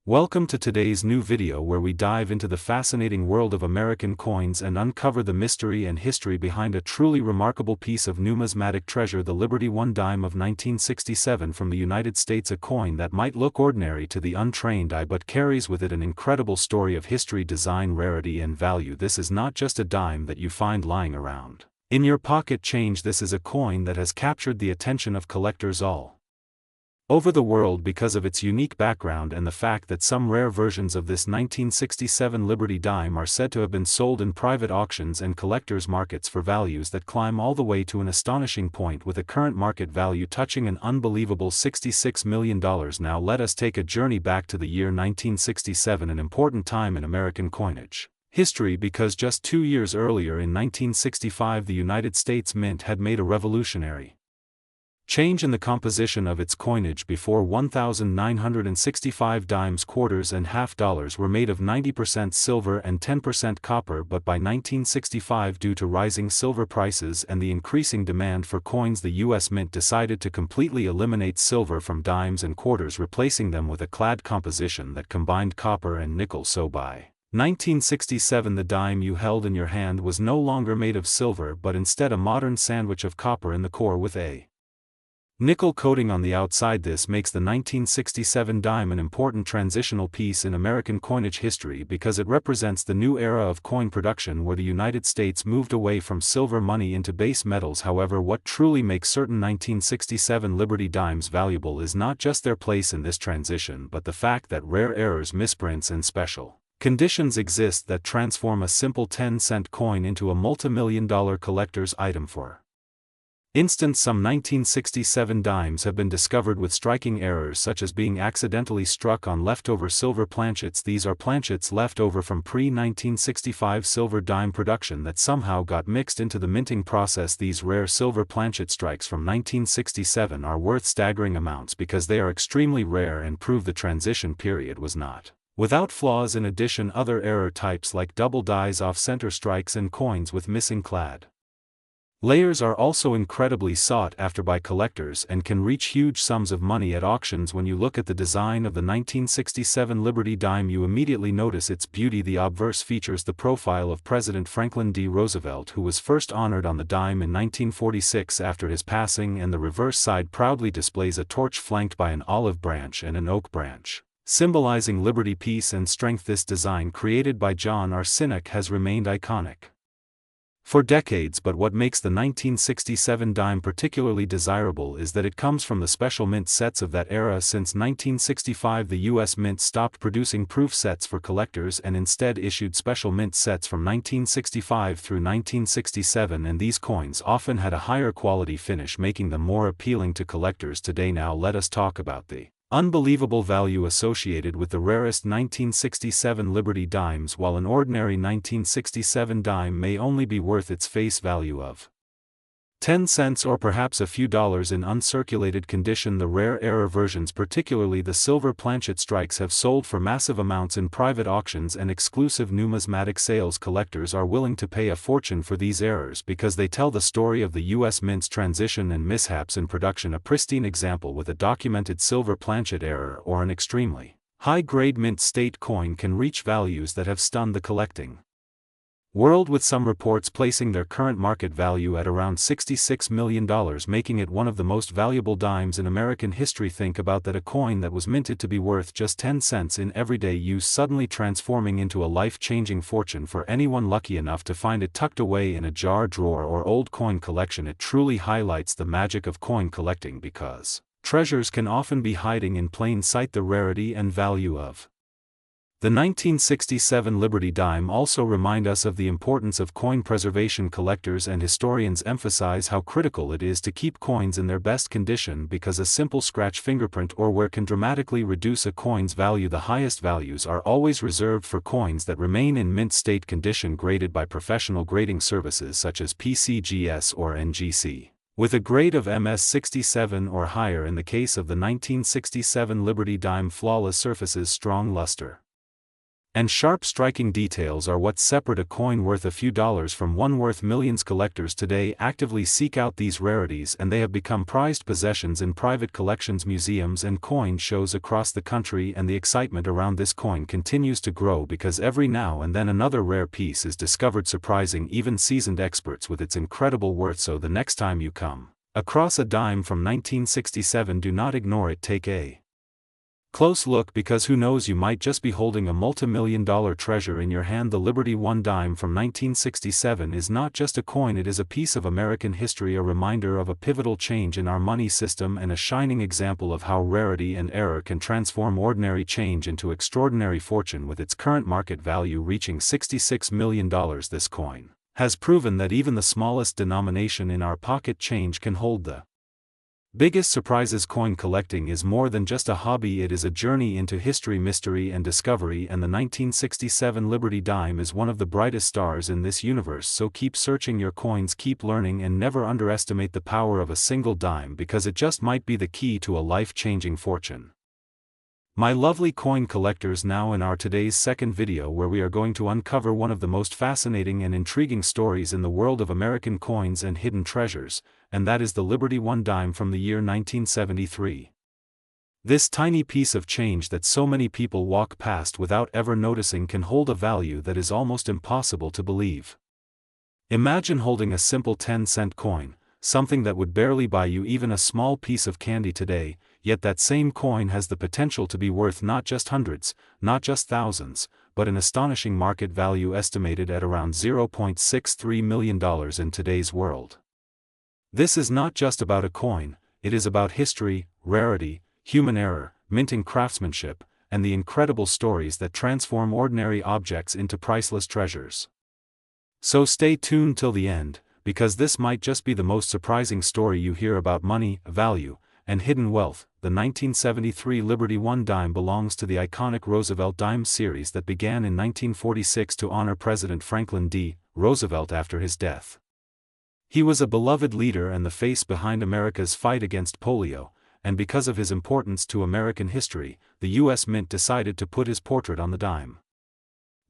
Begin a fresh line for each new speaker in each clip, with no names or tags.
Welcome to today's new video where we dive into the fascinating world of American coins and uncover the mystery and history behind a truly remarkable piece of numismatic treasure, the Liberty One dime of 1967 from the United States, a coin that might look ordinary to the untrained eye but carries with it an incredible story of history, design, rarity and value. This is not just a dime that you find lying around in your pocket change. This is a coin that has captured the attention of collectors all over the world because of its unique background and the fact that some rare versions of this 1967 Liberty dime are said to have been sold in private auctions and collectors' markets for values that climb all the way to an astonishing point, with a current market value touching an unbelievable $66 million. Now let us take a journey back to the year 1967, an important time in American coinage history, because just 2 years earlier, in 1965, the United States Mint had made a revolutionary change in the composition of its coinage. Before 1,965 dimes, quarters and half dollars were made of 90% silver and 10% copper, but by 1965, due to rising silver prices and the increasing demand for coins, the U.S. Mint decided to completely eliminate silver from dimes and quarters, replacing them with a clad composition that combined copper and nickel. So by 1967, the dime you held in your hand was no longer made of silver but instead a modern sandwich of copper in the core with a nickel coating on the outside. This makes the 1967 dime an important transitional piece in American coinage history because it represents the new era of coin production where the United States moved away from silver money into base metals. However, what truly makes certain 1967 Liberty dimes valuable is not just their place in this transition, but the fact that rare errors, misprints and special conditions exist that transform a simple 10-cent coin into a multi-million-dollar collector's item. For instance, some 1967 dimes have been discovered with striking errors, such as being accidentally struck on leftover silver planchets. These are planchets left over from pre-1965 silver dime production that somehow got mixed into the minting process. These rare silver planchet strikes from 1967 are worth staggering amounts because they are extremely rare and prove the transition period was not without flaws. In addition, other error types like double dies, off-center strikes and coins with missing clad layers are also incredibly sought after by collectors and can reach huge sums of money at auctions. When you look at the design of the 1967 Liberty dime, you immediately notice its beauty. The obverse features the profile of President Franklin D. Roosevelt, who was first honored on the dime in 1946 after his passing, and the reverse side proudly displays a torch flanked by an olive branch and an oak branch, symbolizing liberty, peace and strength. This design, created by John R. Sinek, has remained iconic for decades, but what makes the 1967 dime particularly desirable is that it comes from the special mint sets of that era. Since 1965, the U.S. Mint stopped producing proof sets for collectors and instead issued special mint sets from 1965 through 1967, and these coins often had a higher quality finish, making them more appealing to collectors today. Now let us talk about the unbelievable value associated with the rarest 1967 Liberty dimes. While an ordinary 1967 dime may only be worth its face value of 10 cents or perhaps a few dollars in uncirculated condition, the rare error versions, particularly the silver planchet strikes, have sold for massive amounts in private auctions and exclusive numismatic sales. Collectors are willing to pay a fortune for these errors because they tell the story of the U.S. Mint's transition and mishaps in production. A pristine example with a documented silver planchet error or an extremely high-grade mint state coin can reach values that have stunned the collecting world, with some reports placing their current market value at around $66 million, making it one of the most valuable dimes in American history. Think about that, a coin that was minted to be worth just 10 cents in everyday use suddenly transforming into a life-changing fortune for anyone lucky enough to find it tucked away in a jar, drawer or old coin collection. It truly highlights the magic of coin collecting because treasures can often be hiding in plain sight. The rarity and value of the 1967 Liberty dime also remind us of the importance of coin preservation. Collectors and historians emphasize how critical it is to keep coins in their best condition because a simple scratch, fingerprint or wear can dramatically reduce a coin's value. The highest values are always reserved for coins that remain in mint state condition, graded by professional grading services such as PCGS or NGC, with a grade of MS67 or higher. In the case of the 1967 Liberty dime, flawless surfaces, strong luster And sharp striking details are what separate a coin worth a few dollars from one worth millions. Collectors today actively seek out these rarities, and they have become prized possessions in private collections, museums and coin shows across the country. And the excitement around this coin continues to grow because every now and then another rare piece is discovered, surprising even seasoned experts with its incredible worth. So the next time you come across a dime from 1967, do not ignore it. Take a close look, because who knows, you might just be holding a multi-million-dollar treasure in your hand. The Liberty One dime from 1967 is not just a coin, it is a piece of American history, a reminder of a pivotal change in our money system and a shining example of how rarity and error can transform ordinary change into extraordinary fortune. With its current market value reaching $66 million, this coin has proven that even the smallest denomination in our pocket change can hold the biggest surprises. Coin collecting is more than just a hobby, it is a journey into history, mystery and discovery, and the 1967 Liberty dime is one of the brightest stars in this universe. So keep searching your coins, keep learning, and never underestimate the power of a single dime, because it just might be the key to a life-changing fortune. My lovely coin collectors, now in our today's second video, where we are going to uncover one of the most fascinating and intriguing stories in the world of American coins and hidden treasures, and that is the Liberty One dime from the year 1973. This tiny piece of change that so many people walk past without ever noticing can hold a value that is almost impossible to believe. Imagine holding a simple 10-cent coin, something that would barely buy you even a small piece of candy today, yet that same coin has the potential to be worth not just hundreds, not just thousands, but an astonishing market value estimated at around $0.63 million in today's world. This is not just about a coin, it is about history, rarity, human error, minting craftsmanship, and the incredible stories that transform ordinary objects into priceless treasures. So stay tuned till the end, because this might just be the most surprising story you hear about money, value, and hidden wealth. The 1973 Liberty One dime belongs to the iconic Roosevelt dime series that began in 1946 to honor President Franklin D. Roosevelt after his death. He was a beloved leader and the face behind America's fight against polio, and because of his importance to American history, the U.S. Mint decided to put his portrait on the dime.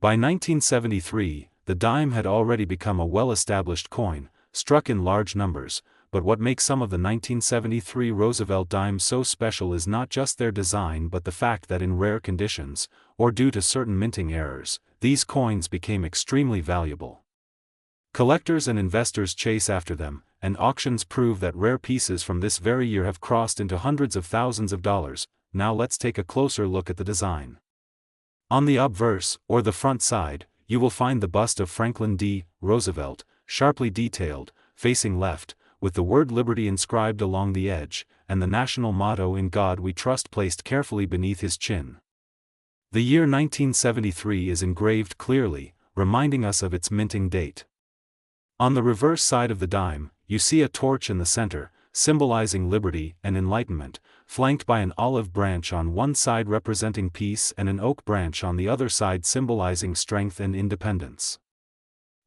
By 1973, the dime had already become a well-established coin, struck in large numbers. But what makes some of the 1973 Roosevelt dimes so special is not just their design, but the fact that in rare conditions, or due to certain minting errors, these coins became extremely valuable. Collectors and investors chase after them, and auctions prove that rare pieces from this very year have crossed into hundreds of thousands of dollars. Now let's take a closer look at the design. On the obverse, or the front side, you will find the bust of Franklin D. Roosevelt, sharply detailed, facing left, with the word Liberty inscribed along the edge, and the national motto "In God We Trust" placed carefully beneath his chin. The year 1973 is engraved clearly, reminding us of its minting date. On the reverse side of the dime, you see a torch in the center, symbolizing liberty and enlightenment, flanked by an olive branch on one side representing peace and an oak branch on the other side symbolizing strength and independence.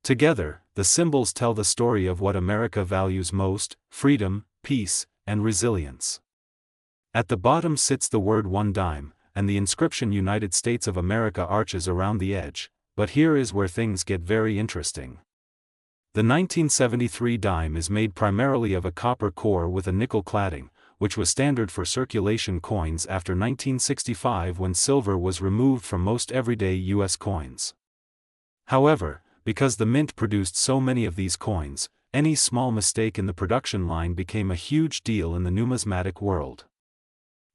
Together, the symbols tell the story of what America values most: freedom, peace, and resilience. At the bottom sits the word One dime, and the inscription United States of America arches around the edge. But here is where things get very interesting. The 1973 dime is made primarily of a copper core with a nickel cladding, which was standard for circulation coins after 1965, when silver was removed from most everyday U.S. coins. However, because the mint produced so many of these coins, any small mistake in the production line became a huge deal in the numismatic world.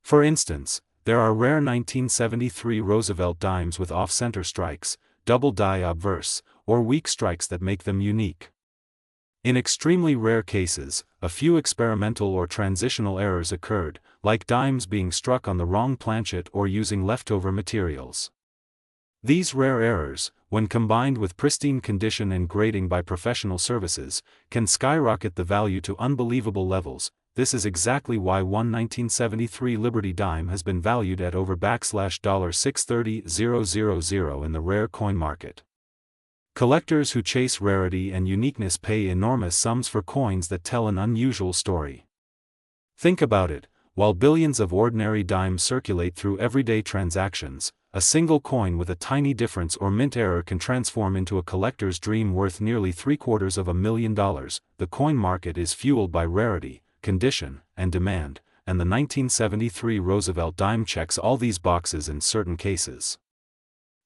For instance, there are rare 1973 Roosevelt dimes with off-center strikes, double die obverse, or weak strikes that make them unique. In extremely rare cases, a few experimental or transitional errors occurred, like dimes being struck on the wrong planchet or using leftover materials. These rare errors, when combined with pristine condition and grading by professional services, can skyrocket the value to unbelievable levels. This is exactly why one 1973 Liberty dime has been valued at over $630,000 in the rare coin market. Collectors who chase rarity and uniqueness pay enormous sums for coins that tell an unusual story. Think about it, while billions of ordinary dimes circulate through everyday transactions, a single coin with a tiny difference or mint error can transform into a collector's dream worth nearly $750,000. The coin market is fueled by rarity, condition, and demand, and the 1973 Roosevelt dime checks all these boxes in certain cases.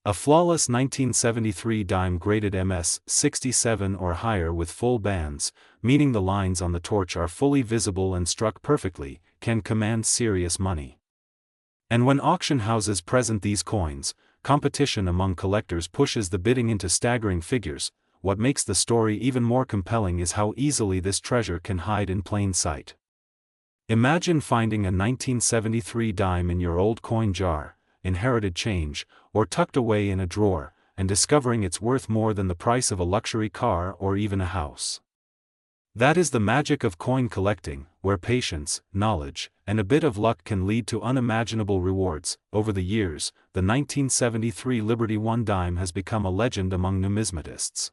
A flawless 1973 dime graded MS-67 or higher with full bands, meaning the lines on the torch are fully visible and struck perfectly, can command serious money. And when auction houses present these coins, competition among collectors pushes the bidding into staggering figures. What makes the story even more compelling is how easily this treasure can hide in plain sight. Imagine finding a 1973 dime in your old coin jar, inherited change, or tucked away in a drawer, and discovering it's worth more than the price of a luxury car or even a house. That is the magic of coin collecting, where patience, knowledge, and a bit of luck can lead to unimaginable rewards. Over the years, the 1973 Liberty One dime has become a legend among numismatists.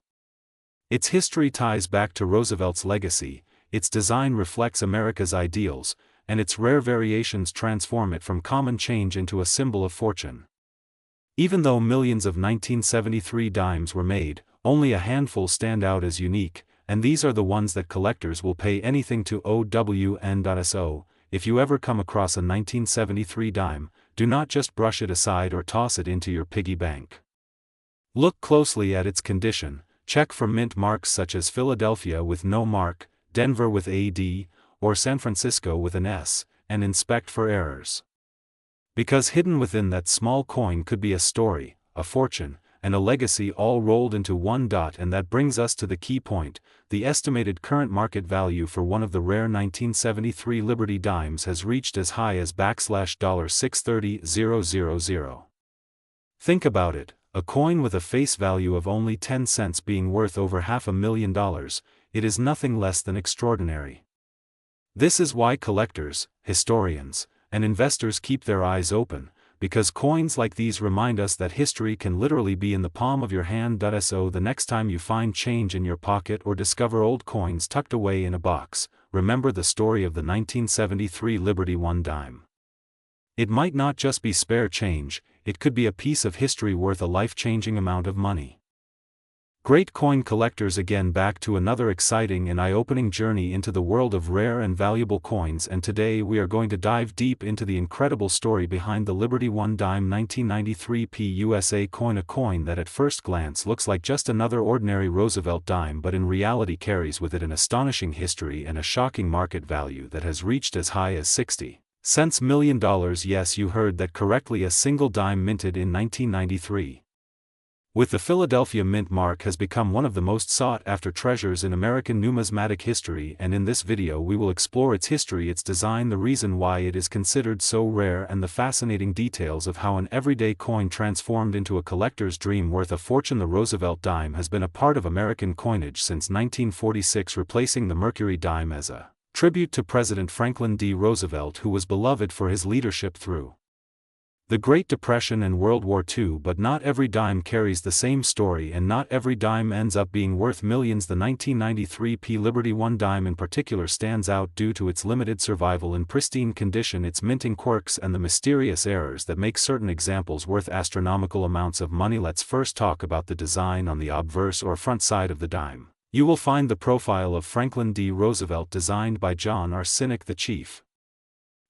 Its history ties back to Roosevelt's legacy, its design reflects America's ideals, and its rare variations transform it from common change into a symbol of fortune. Even though millions of 1973 dimes were made, only a handful stand out as unique, and these are the ones that collectors will pay anything to own. If you ever come across a 1973 dime, do not just brush it aside or toss it into your piggy bank. Look closely at its condition, check for mint marks such as Philadelphia with no mark, Denver with AD, or San Francisco with an S, and inspect for errors. Because hidden within that small coin could be a story, a fortune, and a legacy all rolled into one. And that brings us to the key point: the estimated current market value for one of the rare 1973 Liberty dimes has reached as high as $630,000. Think about it, a coin with a face value of only 10 cents being worth over $500,000, it is nothing less than extraordinary. This is why collectors, historians, and investors keep their eyes open, because coins like these remind us that history can literally be in the palm of your hand. So the next time you find change in your pocket or discover old coins tucked away in a box, remember the story of the 1973 Liberty One dime. It might not just be spare change, it could be a piece of history worth a life-changing amount of money. Great coin collectors, again back to another exciting and eye-opening journey into the world of rare and valuable coins, and today we are going to dive deep into the incredible story behind the Liberty One dime 1993 PUSA coin, a coin that at first glance looks like just another ordinary Roosevelt dime but in reality carries with it an astonishing history and a shocking market value that has reached as high as $60 million. Yes, you heard that correctly, a single dime minted in 1993. With the Philadelphia Mint mark has become one of the most sought-after treasures in American numismatic history, and in this video we will explore its history, its design, the reason why it is considered so rare, and the fascinating details of how an everyday coin transformed into a collector's dream worth a fortune. The Roosevelt dime has been a part of American coinage since 1946, replacing the Mercury dime as a tribute to President Franklin D. Roosevelt, who was beloved for his leadership through the Great Depression and World War II. But not every dime carries the same story, and not every dime ends up being worth millions. The 1993 Liberty One dime in particular stands out due to its limited survival in pristine condition, its minting quirks, and the mysterious errors that make certain examples worth astronomical amounts of money. Let's first talk about the design. On the obverse or front side of the dime, you will find the profile of Franklin D. Roosevelt, designed by John R. Sinek, the chief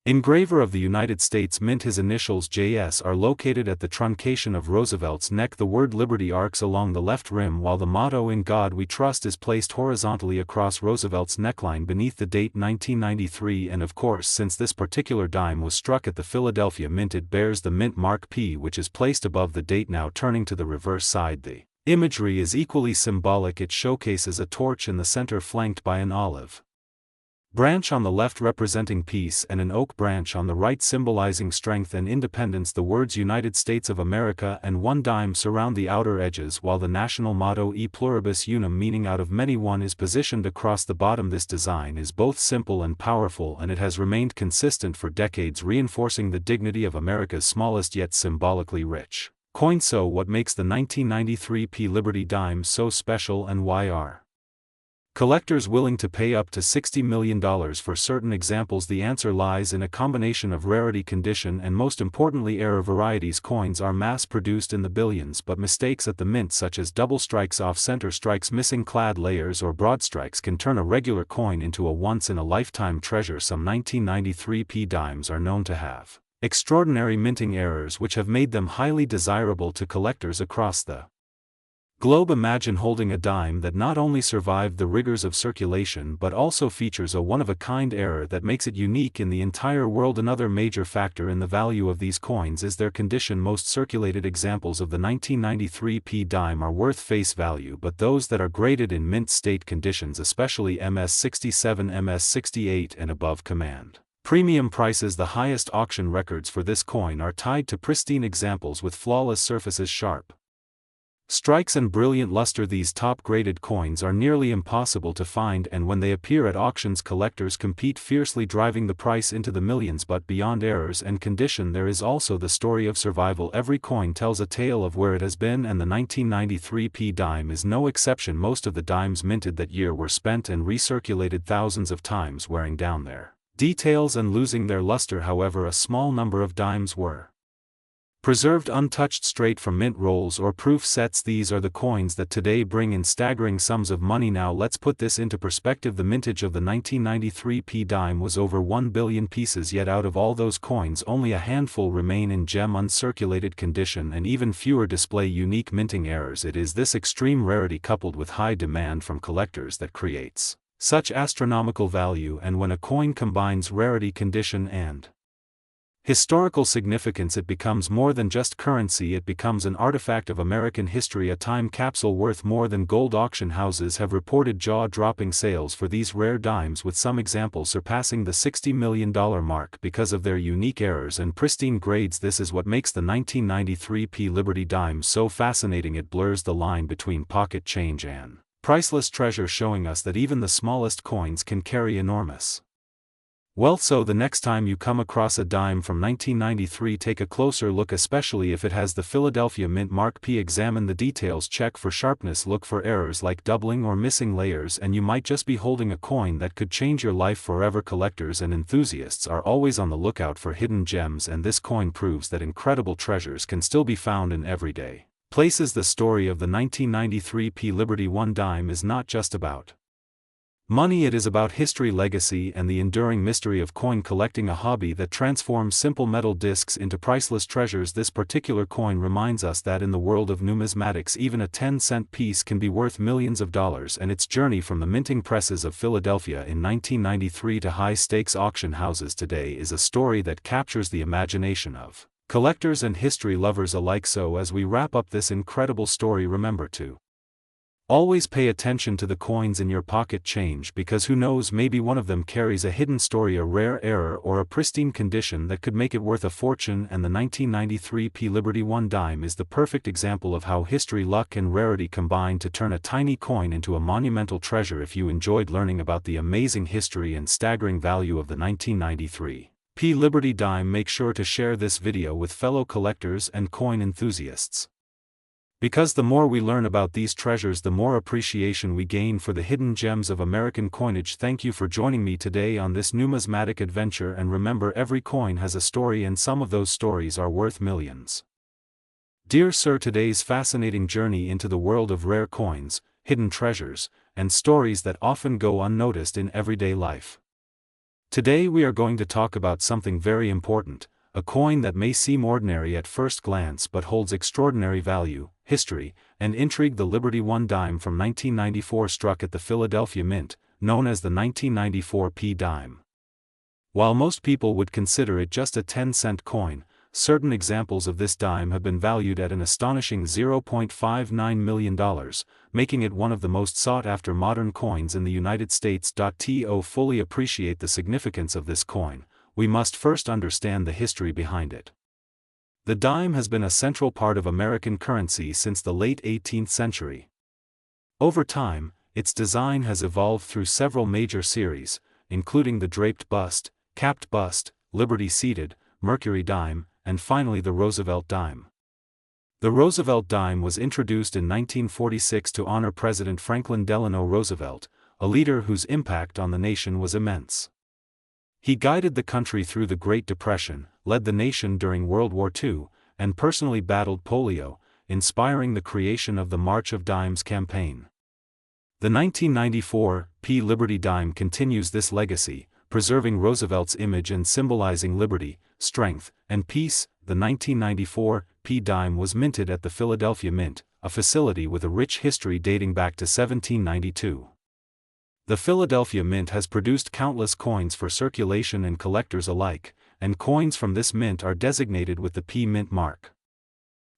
engraver of the United States Mint. His initials JS are located at the truncation of Roosevelt's neck. The word Liberty arcs along the left rim, while the motto "In God We Trust" is placed horizontally across Roosevelt's neckline beneath the date 1993. And of course, since this particular dime was struck at the Philadelphia Mint, it bears the mint mark P, which is placed above the date. Now turning to the reverse side, the imagery is equally symbolic. It showcases a torch in the center flanked by an olive branch on the left representing peace and an oak branch on the right symbolizing strength and independence. The words United States of America and one dime surround the outer edges, while the national motto E pluribus unum, meaning out of many one, is positioned across the bottom. This design is both simple and powerful, and it has remained consistent for decades, reinforcing the dignity of America's smallest yet symbolically rich coin. So what makes the 1993 Liberty dime so special, and why are Collectors willing to pay up to $60 million for certain examples. The answer lies in a combination of rarity, condition, and most importantly error. Varieties coins are mass-produced in the billions, but mistakes at the mint such as double strikes, off-center strikes, missing clad layers, or broad strikes can turn a regular coin into a once-in-a-lifetime treasure. Some 1993 dimes are known to have extraordinary minting errors which have made them highly desirable to collectors across the globe. Imagine holding a dime that not only survived the rigors of circulation but also features a one-of-a-kind error that makes it unique in the entire world. Another major factor in the value of these coins is their condition. Most circulated examples of the 1993 dime are worth face value, but those that are graded in mint state conditions, especially MS67, MS68 and above, command premium prices. The highest auction records for this coin are tied to pristine examples with flawless surfaces, sharp strikes and brilliant luster. These top-graded coins are nearly impossible to find, and when they appear at auctions, collectors compete fiercely, driving the price into the millions. But beyond errors and condition, there is also the story of survival. Every coin tells a tale of where it has been, and the 1993 dime is no exception. Most of the dimes minted that year were spent and recirculated thousands of times, wearing down their details and losing their luster. However, a small number of dimes were preserved untouched straight from mint rolls or proof sets. These are the coins that today bring in staggering sums of money. Now let's put this into perspective. The mintage of the 1993 dime was over 1 billion pieces, yet out of all those coins only a handful remain in gem uncirculated condition, and even fewer display unique minting errors. It is this extreme rarity coupled with high demand from collectors that creates such astronomical value. And when a coin combines rarity, condition, and historical significance, it becomes more than just currency. It becomes an artifact of American history, a time capsule worth more than gold. Auction houses have reported jaw-dropping sales for these rare dimes, with some examples surpassing the $60 million mark because of their unique errors and pristine grades. This is what makes the 1993 Liberty dime so fascinating. It blurs the line between pocket change and priceless treasure, showing us that even the smallest coins can carry enormous wealth. So the next time you come across a dime from 1993, take a closer look, especially if it has the Philadelphia Mint Mark P. Examine the details, check for sharpness, look for errors like doubling or missing layers, and you might just be holding a coin that could change your life forever. Collectors and enthusiasts are always on the lookout for hidden gems, and this coin proves that incredible treasures can still be found in everyday places. The story of the 1993 Liberty 1 dime is not just about money, it is about history, legacy, and the enduring mystery of coin collecting, a hobby that transforms simple metal discs into priceless treasures. This particular coin reminds us that in the world of numismatics, even a 10-cent piece can be worth millions of dollars, and its journey from the minting presses of Philadelphia in 1993 to high-stakes auction houses today is a story that captures the imagination of collectors and history lovers alike. So as we wrap up this incredible story, remember to always pay attention to the coins in your pocket change, because who knows, maybe one of them carries a hidden story, a rare error, or a pristine condition that could make it worth a fortune. And the 1993 Liberty 1 dime is the perfect example of how history, luck, and rarity combine to turn a tiny coin into a monumental treasure. If you enjoyed learning about the amazing history and staggering value of the 1993 Liberty dime, make sure to share this video with fellow collectors and coin enthusiasts, because the more we learn about these treasures, the more appreciation we gain for the hidden gems of American coinage. Thank you for joining me today on this numismatic adventure, and remember, every coin has a story, and some of those stories are worth millions. Dear Sir, today's fascinating journey into the world of rare coins, hidden treasures, and stories that often go unnoticed in everyday life. Today we are going to talk about something very important, a coin that may seem ordinary at first glance but holds extraordinary value, history, and intrigue. The Liberty 1 dime from 1994 struck at the Philadelphia Mint, known as the 1994 dime. While most people would consider it just a 10-cent coin, certain examples of this dime have been valued at an astonishing $0.59 million, making it one of the most sought-after modern coins in the United States. To fully appreciate the significance of this coin, we must first understand the history behind it. The dime has been a central part of American currency since the late 18th century. Over time, its design has evolved through several major series, including the draped bust, capped bust, Liberty seated, Mercury dime, and finally the Roosevelt dime. The Roosevelt dime was introduced in 1946 to honor President Franklin Delano Roosevelt, a leader whose impact on the nation was immense. He guided the country through the Great Depression, led the nation during World War II, and personally battled polio, inspiring the creation of the March of Dimes campaign. The 1994 P. Liberty dime continues this legacy, preserving Roosevelt's image and symbolizing liberty, strength, and peace. The 1994 P. dime was minted at the Philadelphia Mint, a facility with a rich history dating back to 1792. The Philadelphia Mint has produced countless coins for circulation and collectors alike, and coins from this mint are designated with the P. Mint mark.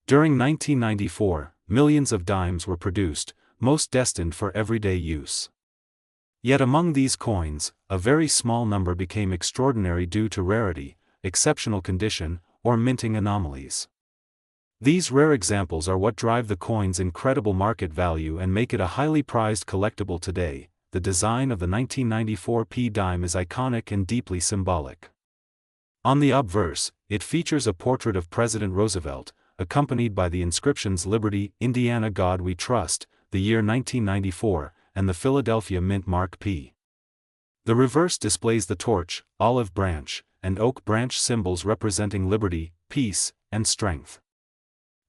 During 1994, millions of dimes were produced, most destined for everyday use. Yet among these coins, a very small number became extraordinary due to rarity, exceptional condition, or minting anomalies. These rare examples are what drive the coin's incredible market value and make it a highly prized collectible today. The design of the 1994 P dime is iconic and deeply symbolic. On the obverse, it features a portrait of President Roosevelt, accompanied by the inscriptions Liberty, Indiana, God We Trust, the year 1994, and the Philadelphia Mint mark P. The reverse displays the torch, olive branch, and oak branch symbols representing liberty, peace, and strength.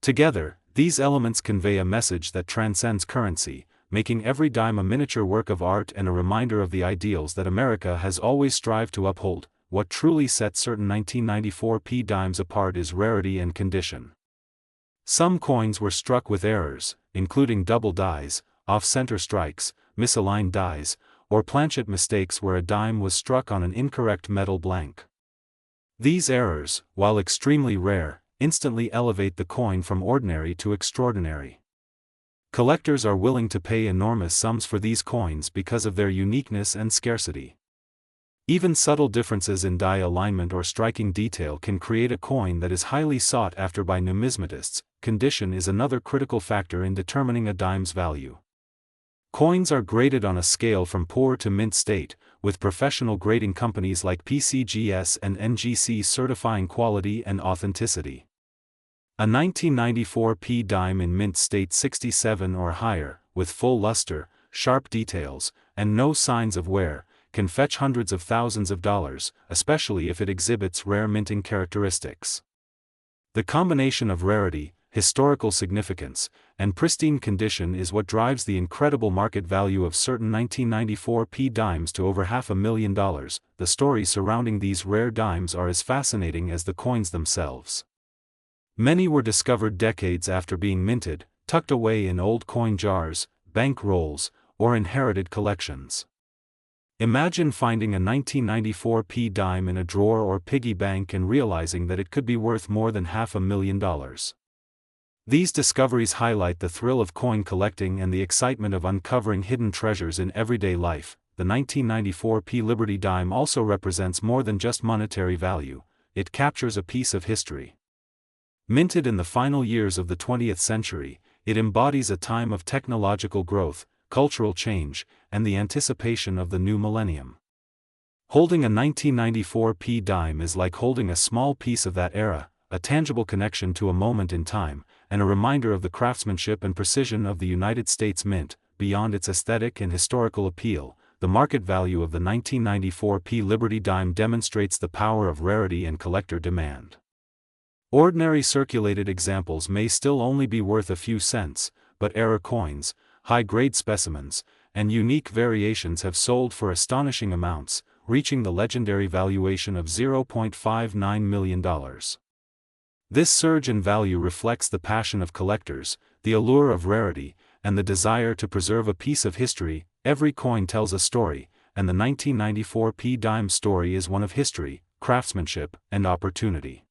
Together, these elements convey a message that transcends currency, making every dime a miniature work of art and a reminder of the ideals that America has always strived to uphold. What truly sets certain 1994 P dimes apart is rarity and condition. Some coins were struck with errors, including double dies, off-center strikes, misaligned dies, or planchet mistakes where a dime was struck on an incorrect metal blank. These errors, while extremely rare, instantly elevate the coin from ordinary to extraordinary. Collectors are willing to pay enormous sums for these coins because of their uniqueness and scarcity. Even subtle differences in die alignment or striking detail can create a coin that is highly sought after by numismatists. Condition is another critical factor in determining a dime's value. Coins are graded on a scale from poor to mint state, with professional grading companies like PCGS and NGC certifying quality and authenticity. A 1994 P dime in mint state 67 or higher, with full luster, sharp details, and no signs of wear, can fetch hundreds of thousands of dollars, especially if it exhibits rare minting characteristics. The combination of rarity, historical significance, and pristine condition is what drives the incredible market value of certain 1994 P dimes to over $500,000. The stories surrounding these rare dimes are as fascinating as the coins themselves. Many were discovered decades after being minted, tucked away in old coin jars, bank rolls, or inherited collections. Imagine finding a 1994 P dime in a drawer or piggy bank and realizing that it could be worth more than $500,000. These discoveries highlight the thrill of coin collecting and the excitement of uncovering hidden treasures in everyday life. The 1994 P Liberty dime also represents more than just monetary value, it captures a piece of history. Minted in the final years of the 20th century, it embodies a time of technological growth, cultural change, and the anticipation of the new millennium. Holding a 1994 P dime is like holding a small piece of that era, a tangible connection to a moment in time, and a reminder of the craftsmanship and precision of the United States Mint. Beyond its aesthetic and historical appeal, the market value of the 1994 P Liberty dime demonstrates the power of rarity and collector demand. Ordinary circulated examples may still only be worth a few cents, but error coins, high-grade specimens, and unique variations have sold for astonishing amounts, reaching the legendary valuation of $0.59 million. This surge in value reflects the passion of collectors, the allure of rarity, and the desire to preserve a piece of history. Every coin tells a story, and the 1994 P dime story is one of history, craftsmanship, and opportunity.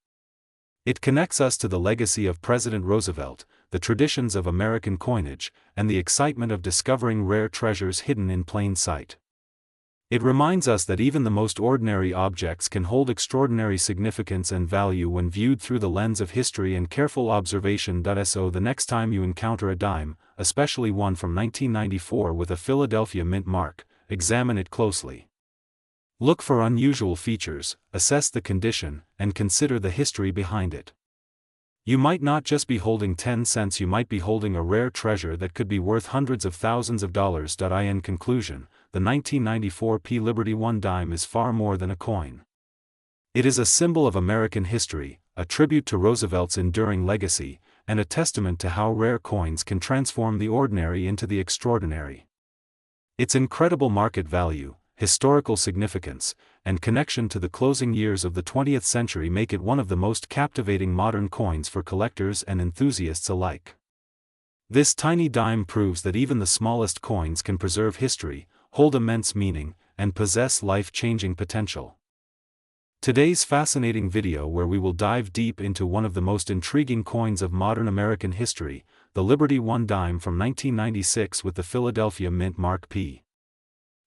It connects us to the legacy of President Roosevelt, the traditions of American coinage, and the excitement of discovering rare treasures hidden in plain sight. It reminds us that even the most ordinary objects can hold extraordinary significance and value when viewed through the lens of history and careful observation. So the next time you encounter a dime, especially one from 1994 with a Philadelphia Mint mark, examine it closely. Look for unusual features, assess the condition, and consider the history behind it. You might not just be holding 10 cents, you might be holding a rare treasure that could be worth hundreds of thousands of dollars. In conclusion, the 1994 P Liberty 1 dime is far more than a coin. It is a symbol of American history, a tribute to Roosevelt's enduring legacy, and a testament to how rare coins can transform the ordinary into the extraordinary. Its incredible market value, historical significance, and connection to the closing years of the 20th century make it one of the most captivating modern coins for collectors and enthusiasts alike. This tiny dime proves that even the smallest coins can preserve history, hold immense meaning, and possess life-changing potential. Today's fascinating video, where we will dive deep into one of the most intriguing coins of modern American history, the Liberty 1 dime from 1996 with the Philadelphia Mint Mark P.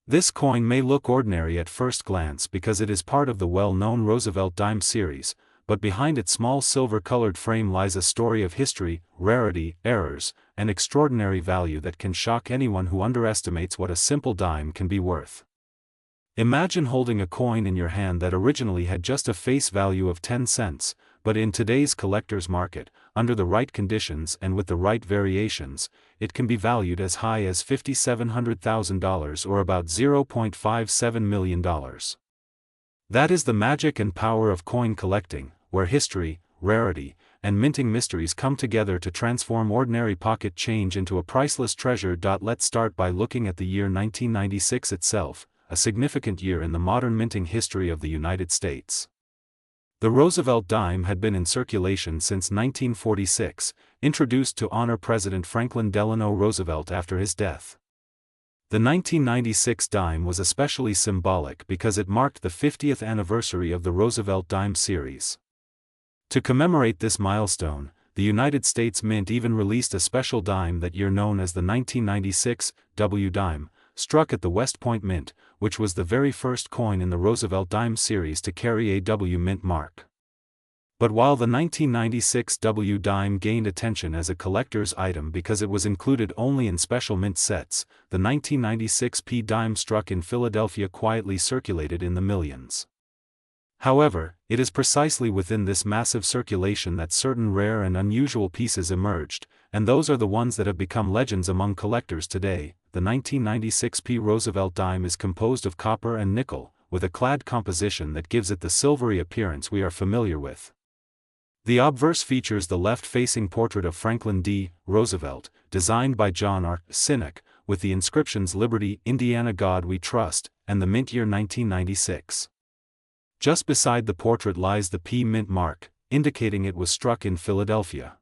This coin may look ordinary at first glance because it is part of the well-known Roosevelt dime series, but behind its small silver-colored frame lies a story of history, rarity, errors, and extraordinary value that can shock anyone who underestimates what a simple dime can be worth. Imagine holding a coin in your hand that originally had just a face value of 10 cents, but in today's collector's market, under the right conditions and with the right variations, it can be valued as high as $5,700,000 or about $0.57 million. That is the magic and power of coin collecting, where history, rarity, and minting mysteries come together to transform ordinary pocket change into a priceless treasure. Let's start by looking at the year 1996 itself, a significant year in the modern minting history of the United States. The Roosevelt dime had been in circulation since 1946, introduced to honor President Franklin Delano Roosevelt after his death. The 1996 dime was especially symbolic because it marked the 50th anniversary of the Roosevelt dime series. To commemorate this milestone, the United States Mint even released a special dime that year known as the 1996 W dime, struck at the West Point Mint, which was the very first coin in the Roosevelt dime series to carry a W mint mark. But while the 1996 W dime gained attention as a collector's item because it was included only in special mint sets, the 1996 P dime struck in Philadelphia quietly circulated in the millions. However, it is precisely within this massive circulation that certain rare and unusual pieces emerged, and those are the ones that have become legends among collectors today. The 1996 P Roosevelt dime is composed of copper and nickel, with a clad composition that gives it the silvery appearance we are familiar with. The obverse features the left-facing portrait of Franklin D. Roosevelt, designed by John R. Sinek, with the inscriptions Liberty, Indiana, God We Trust, and the mint year 1996. Just beside the portrait lies the P mint mark, indicating it was struck in Philadelphia.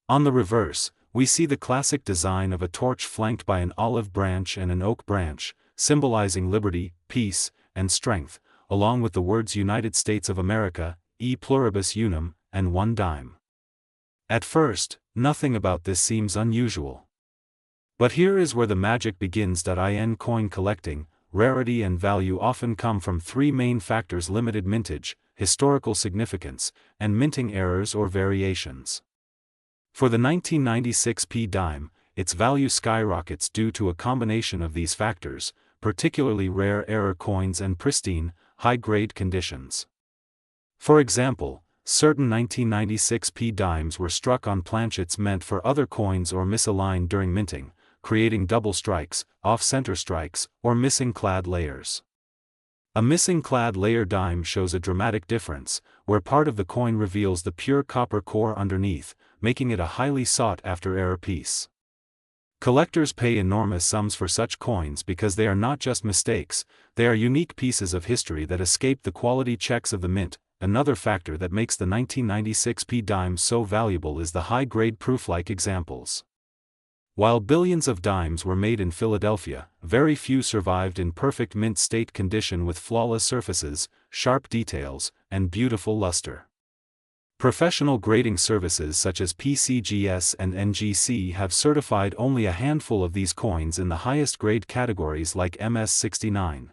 On the reverse, we see the classic design of a torch flanked by an olive branch and an oak branch, symbolizing liberty, peace, and strength, along with the words United States of America, E pluribus unum, and 1 dime. At first, nothing about this seems unusual. But here is where the magic begins. In coin collecting, rarity and value often come from 3 main factors: limited mintage, historical significance, and minting errors or variations. For the 1996 P dime, its value skyrockets due to a combination of these factors, particularly rare error coins and pristine, high-grade conditions. For example, certain 1996 P dimes were struck on planchets meant for other coins or misaligned during minting, creating double strikes, off-center strikes, or missing clad layers. A missing clad layer dime shows a dramatic difference, where part of the coin reveals the pure copper core underneath, making it a highly sought-after error piece. Collectors pay enormous sums for such coins because they are not just mistakes, they are unique pieces of history that escape the quality checks of the mint. Another factor that makes the 1996 P dime so valuable is the high-grade proof-like examples. While billions of dimes were made in Philadelphia, very few survived in perfect mint state condition with flawless surfaces, sharp details, and beautiful luster. Professional grading services such as PCGS and NGC have certified only a handful of these coins in the highest grade categories like MS69.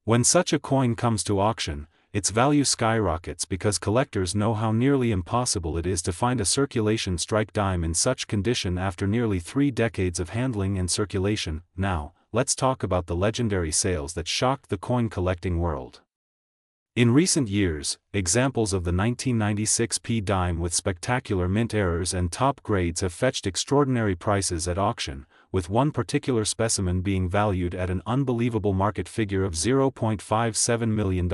When such a coin comes to auction, its value skyrockets because collectors know how nearly impossible it is to find a circulation strike dime in such condition after nearly 3 decades of handling and circulation. Now, let's talk about the legendary sales that shocked the coin collecting world. In recent years, examples of the 1996 P dime with spectacular mint errors and top grades have fetched extraordinary prices at auction, with one particular specimen being valued at an unbelievable market figure of $0.57 million.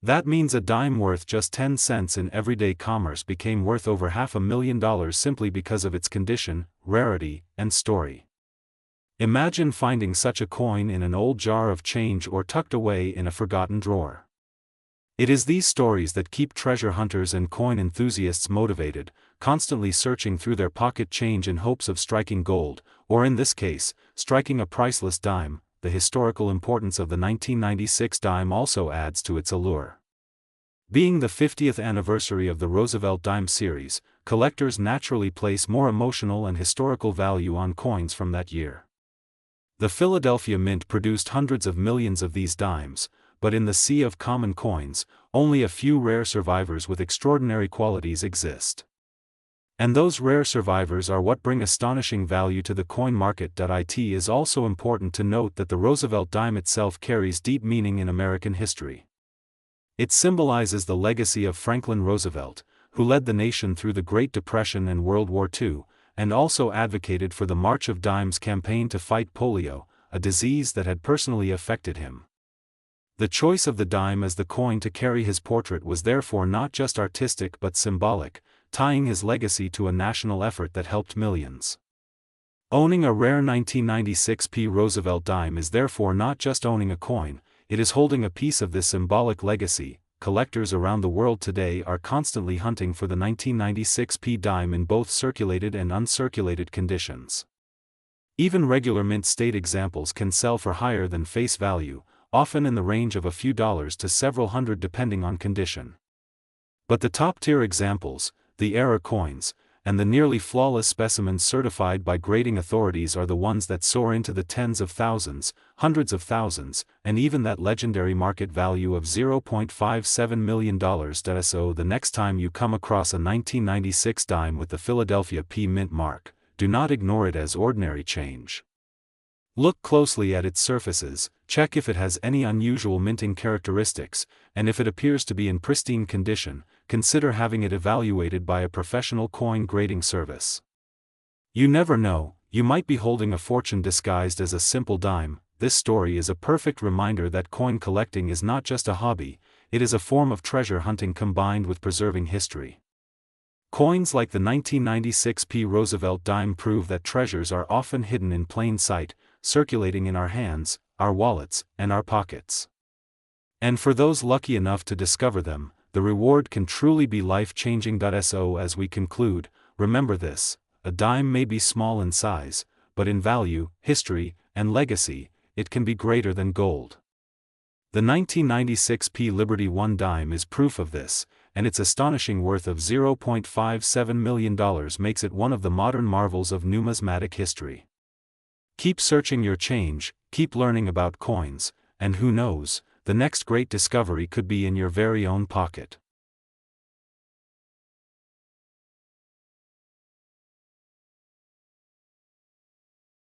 That means a dime worth just 10 cents in everyday commerce became worth over $500,000 simply because of its condition, rarity, and story. Imagine finding such a coin in an old jar of change or tucked away in a forgotten drawer. It is these stories that keep treasure hunters and coin enthusiasts motivated, constantly searching through their pocket change in hopes of striking gold, or in this case, striking a priceless dime. The historical importance of the 1996 dime also adds to its allure. Being the 50th anniversary of the Roosevelt dime series, collectors naturally place more emotional and historical value on coins from that year. The Philadelphia Mint produced hundreds of millions of these dimes, but in the sea of common coins, only a few rare survivors with extraordinary qualities exist. And those rare survivors are what bring astonishing value to the coin market. It is also important to note that the Roosevelt dime itself carries deep meaning in American history. It symbolizes the legacy of Franklin Roosevelt, who led the nation through the Great Depression and World War II, and also advocated for the March of Dimes campaign to fight polio, a disease that had personally affected him. The choice of the dime as the coin to carry his portrait was therefore not just artistic but symbolic, tying his legacy to a national effort that helped millions. Owning a rare 1996 Roosevelt dime is therefore not just owning a coin, it is holding a piece of this symbolic legacy. Collectors around the world today are constantly hunting for the 1996 dime in both circulated and uncirculated conditions. Even regular mint state examples can sell for higher than face value, often in the range of a few dollars to several hundred depending on condition. But the top-tier examples, the error coins, and the nearly flawless specimens certified by grading authorities are the ones that soar into the tens of thousands, hundreds of thousands, and even that legendary market value of $0.57 million. So the next time you come across a 1996 dime with the Philadelphia Mint mark, do not ignore it as ordinary change. Look closely at its surfaces, check if it has any unusual minting characteristics, and if it appears to be in pristine condition, consider having it evaluated by a professional coin grading service. You never know, you might be holding a fortune disguised as a simple dime. This story is a perfect reminder that coin collecting is not just a hobby, it is a form of treasure hunting combined with preserving history. Coins like the 1996 Roosevelt dime prove that treasures are often hidden in plain sight, circulating in our hands, our wallets, and our pockets. And for those lucky enough to discover them, the reward can truly be life-changing. So as we conclude, remember this: a dime may be small in size, but in value, history, and legacy, it can be greater than gold. The 1996 Liberty One dime is proof of this, and its astonishing worth of $0.57 million makes it one of the modern marvels of numismatic history. Keep searching your change, keep learning about coins, and who knows, the next great discovery could be in your very own pocket.